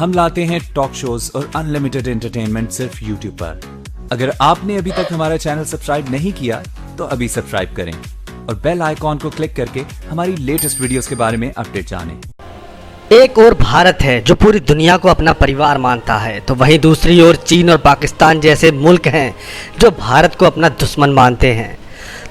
ہم لاتے ہیں ٹاک شوز اور انلمیٹڈ انٹرٹینمنٹ صرف یوٹیوب پر۔ اگر آپ نے ابھی تک ہمارا چینل سبسکرائب نہیں کیا تو ابھی سبسکرائب کریں اور بیل آئیکن کو کلک کر کے ہماری لیٹسٹ ویڈیوز کے بارے میں اپڈیٹ جانیں۔ ایک اور بھارت ہے جو پوری دنیا کو اپنا پریوار مانتا ہے، تو وہیں دوسری اور چین اور پاکستان جیسے ملک ہیں جو بھارت کو اپنا دشمن مانتے ہیں۔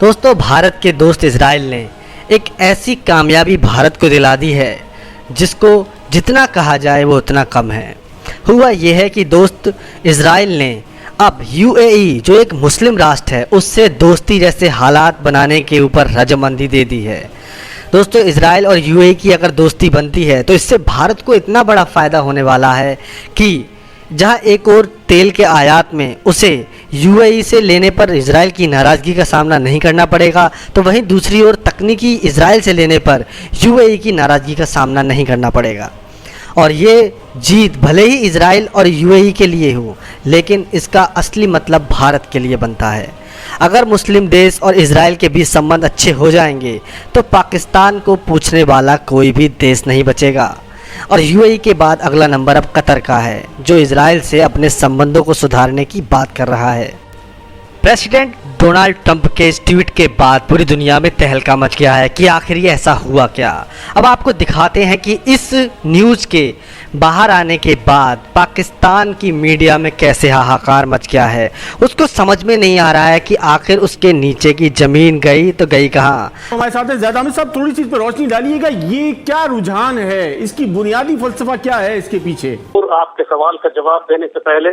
دوستو، بھارت کے دوست اسرائیل نے ایک ایسی کامیابی بھارت کو دلا دی ہے جس کو جتنا کہا جائے وہ اتنا کم ہے۔ ہوا یہ ہے کہ دوست اسرائیل نے اب UAE جو ایک مسلم راشٹر ہے اس سے دوستی جیسے حالات بنانے کے اوپر رضامندی دے دی ہے۔ دوستو، اسرائیل اور UAE کی اگر دوستی بنتی ہے تو اس سے بھارت کو اتنا بڑا فائدہ ہونے والا ہے کہ جہاں ایک اور تیل کے آیات میں اسے UAE سے لینے پر اسرائیل کی ناراضگی کا سامنا نہیں کرنا پڑے گا، تو وہیں دوسری اور تکنیکی اسرائیل سے لینے پر UAE کی ناراضگی کا سامنا نہیں کرنا پڑے گا۔ اور یہ جیت بھلے ہی اسرائیل اور UAE کے لیے ہو، لیکن اس کا اصلی مطلب بھارت کے لیے بنتا ہے۔ اگر مسلم دیش اور اسرائیل کے بیچ سمبند اچھے ہو جائیں گے تو پاکستان کو پوچھنے والا کوئی بھی دیش نہیں بچے گا، اور UAE کے بعد اگلا نمبر اب قطر کا ہے جو اسرائیل سے اپنے سمبندوں کو سدھارنے کی بات کر رہا ہے۔ پریزیڈنٹ ڈونلڈ ٹرمپ کے اس ٹویٹ کے بعد پوری دنیا میں تہلکہ مچ گیا ہے کہ آخر یہ ایسا ہوا کیا۔ اب آپ کو دکھاتے ہیں کہ اس نیوز کے باہر آنے کے بعد پاکستان کی میڈیا میں کیسے ہاہاکار مچ گیا ہے۔ اس کو سمجھ میں نہیں آ رہا ہے کہ آخر اس کے نیچے کی زمین گئی تو گئی کہاں۔ ہمارے ساتھ زید احمد صاحب، تھوڑی سی اس پہ روشنی ڈالیے گا، یہ کیا رجحان ہے، اس کی بنیادی فلسفہ کیا ہے اس کے پیچھے؟ آپ کے سوال کا جواب دینے سے پہلے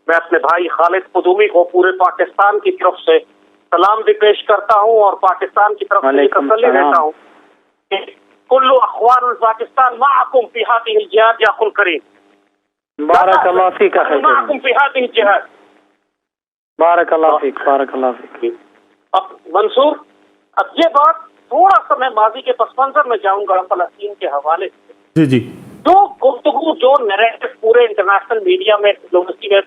میں اپنے بھائی خالد قدومی کو پورے پاکستان کی طرف سے سلام بھی پیش کرتا ہوں اور پاکستان کی طرف سے تسلی دیتا ہوں کہ کل اخوان پاکستان معکم فی هذه الجهاد یا اخو الکریم۔ بارک اللہ فیک معکم فی هذه الجهاد۔ بارک اللہ فیک، بارک اللہ فیک۔ اب منصور، اب یہ بات تھوڑا سا میں ماضی کے پس منظر میں جاؤں گا فلسطین کے حوالے سے۔ جی جو گفتگو، جو نیریٹو پورے انٹرنیشنل میڈیا میں یونیورسٹی میں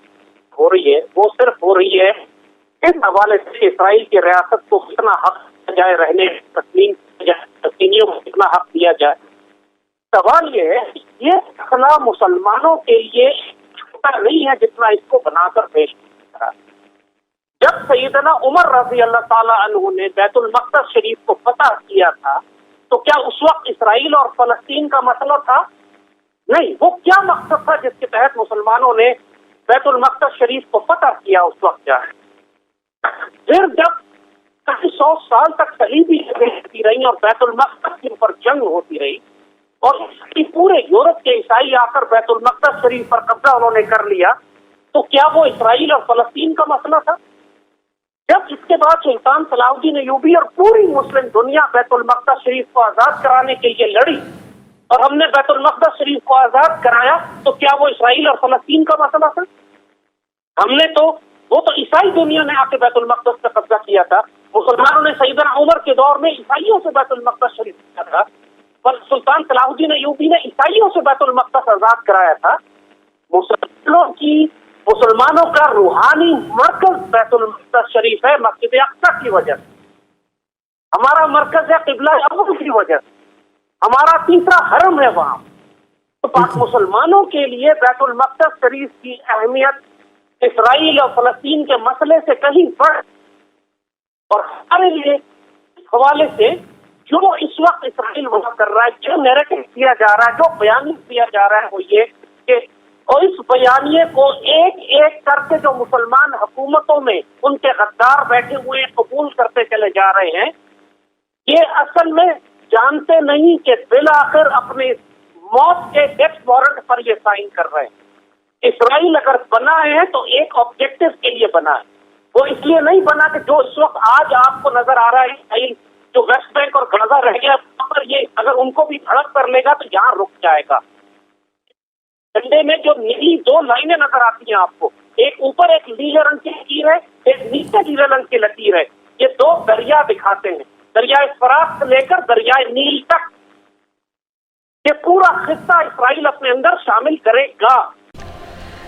ہو رہی ہے، وہ صرف ہو رہی ہے اس حوالے سے اسرائیل کی ریاست کو کتنا حق دیا جائے، رہنے تسلیمیوں کو کتنا حق دیا جائے۔ سوال یہ ہے کہ یہ مسئلہ مسلمانوں کے لیے چھوٹا نہیں ہے جتنا اس کو بنا کر پیش کیا۔ جب سیدنا عمر رضی اللہ تعالی عنہ نے بیت المقدس شریف کو فتح کیا تھا تو کیا اس وقت اسرائیل اور فلسطین کا مسئلہ تھا؟ نہیں۔ وہ کیا مقصد تھا جس کے تحت مسلمانوں نے بیت المقدس شریف کو فتح کیا اس وقت جائے؟ پھر جب کئی 100 سال تک صلیبی ہوتی رہی اور بیت المقدس کے اوپر جنگ ہوتی رہی اور پورے یورپ کے عیسائی آ کر بیت المقدس شریف پر قبضہ انہوں نے کر لیا، تو کیا وہ اسرائیل اور فلسطین کا مسئلہ تھا؟ جب اس کے بعد سلطان صلاح الدین ایوبی اور پوری مسلم دنیا بیت المقدس شریف کو آزاد کرانے کے لیے لڑی اور ہم نے بیت المقدس شریف کو آزاد کرایا، تو کیا وہ اسرائیل اور فلسطین کا مسئلہ تھا؟ ہم نے تو وہ تو عیسائی دنیا نے آ کے بیت المقدس پر قبضہ کیا تھا۔ مسلمانوں نے سیدنا عمر کے دور میں عیسائیوں سے بیت المقدس شریف کیا تھا، پر سلطان صلاح الدین ایوبی نے عیسائیوں سے بیت المقدس آزاد کرایا تھا۔ مسلمانوں کا روحانی مرکز بیت المقدس شریف ہے مسجد اقصی کی وجہ سے، ہمارا مرکز ہے قبلہ اول کی وجہ سے، ہمارا تیسرا حرم ہے وہاں۔ تو پاک مسلمانوں کے لیے بیت المقدس شریف کی اہمیت اسرائیل اور فلسطین کے مسئلے سے کہیں بڑھ، اور ہمارے لیے اس حوالے سے جو اس وقت اسرائیل وہاں کر رہا ہے، جو نیریٹو کیا جا رہا ہے، جو بیانیہ دیا جا رہا ہے، وہ یہ کہ اور اس بیانیے کو ایک ایک کر کے جو مسلمان حکومتوں میں ان کے غدار بیٹھے ہوئے قبول کرتے چلے جا رہے ہیں، یہ اصل میں جانتے نہیں کہ بالآخر اپنے موت کے ڈیتھ وارنٹ پر یہ سائن کر رہے ہیں۔ اسرائیل اگر بنا ہے تو ایک آبجیکٹو کے لیے بنا ہے، وہ اس لیے نہیں بنا کہ جو اس وقت آج آپ کو نظر آ رہا ہے اسرائیل جو ویسٹ بینک اور غزہ رہ گیا وہاں پر، یہ اگر ان کو بھی بھڑک کر لے گا تو یہاں رک جائے گا۔ جھنڈے میں جو نیلی 2 لائنیں نظر آتی ہیں آپ کو، ایک اوپر ایک نیلے رنگ کی لکیر ہے، ایک نیچے نیلے رنگ کی لکیر ہے، یہ 2 دریا دکھاتے ہیں، دریائے فرات سے لے کر دریائے نیل تک یہ پورا خطہ اسرائیل اپنے اندر شامل کرے گا۔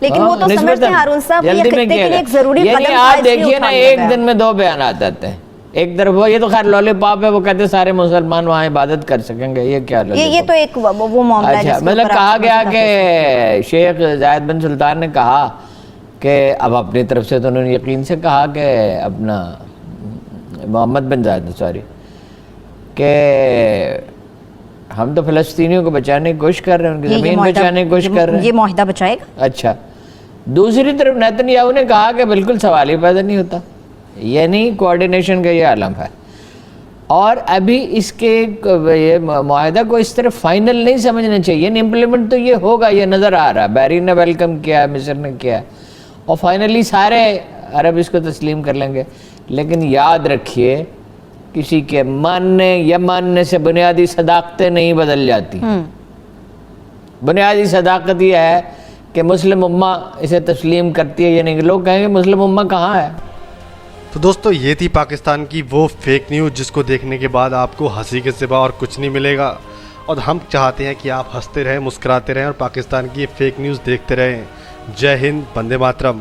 لیکن وہ تو سمجھتے ہیں ہارون صاحب یہ جلدی خطے میں کے کیا لیے ایک ضروری یعنی قدم آپ تھا، اس لیے دیکھیے نا اٹھا ایک لیا دن میں 2 بیانات آتے ہیں. ایک طرف وہ یہ تو خیر لولی پاپ ہے، وہ کہتے ہیں سارے مسلمان وہاں عبادت کر سکیں گے. یہ کیا یہ تو ایک وہ معاملہ ہے. اچھا مطلب کہا گیا کہ شیخ زاید بن سلطان نے کہا کہ اب اپنی طرف سے تو انہوں نے یقین سے کہا کہ اپنا محمد بن زاید سوری کہ ہم تو فلسطینیوں کو بچانے کی کوشش کر رہے ہیں، ان کی زمین بچانے کی کوشش کر رہے ہیں. یہ معاہدہ بچائے گا. اچھا دوسری طرف نیتن یاہو نے کہا کہ بالکل سوال ہی پیدا نہیں ہوتا، یعنی کوارڈینیشن کا یہ عالم ہے. اور ابھی اس کے یہ معاہدہ کو اس طرح فائنل نہیں سمجھنا چاہیے، یعنی امپلیمنٹ تو یہ ہوگا، یہ نظر آ رہا ہے. بحرین نے ویلکم کیا، مصر نے کیا، اور فائنلی سارے عرب اس کو تسلیم کر لیں گے. لیکن یاد رکھیے کسی کے ماننے یا ماننے سے بنیادی صداقتیں نہیں بدل جاتی. بنیادی صداقت یہ ہے کہ مسلم امہ اسے تسلیم کرتی ہے، یعنی کہ لوگ کہیں گے مسلم امہ کہاں ہے. تو دوستو یہ تھی پاکستان کی وہ فیک نیوز جس کو دیکھنے کے بعد آپ کو ہنسی کے سوا اور کچھ نہیں ملے گا. اور ہم چاہتے ہیں کہ آپ ہنستے رہیں، مسکراتے رہیں اور پاکستان کی یہ فیک نیوز دیکھتے رہیں. جے ہند، وندے ماترم.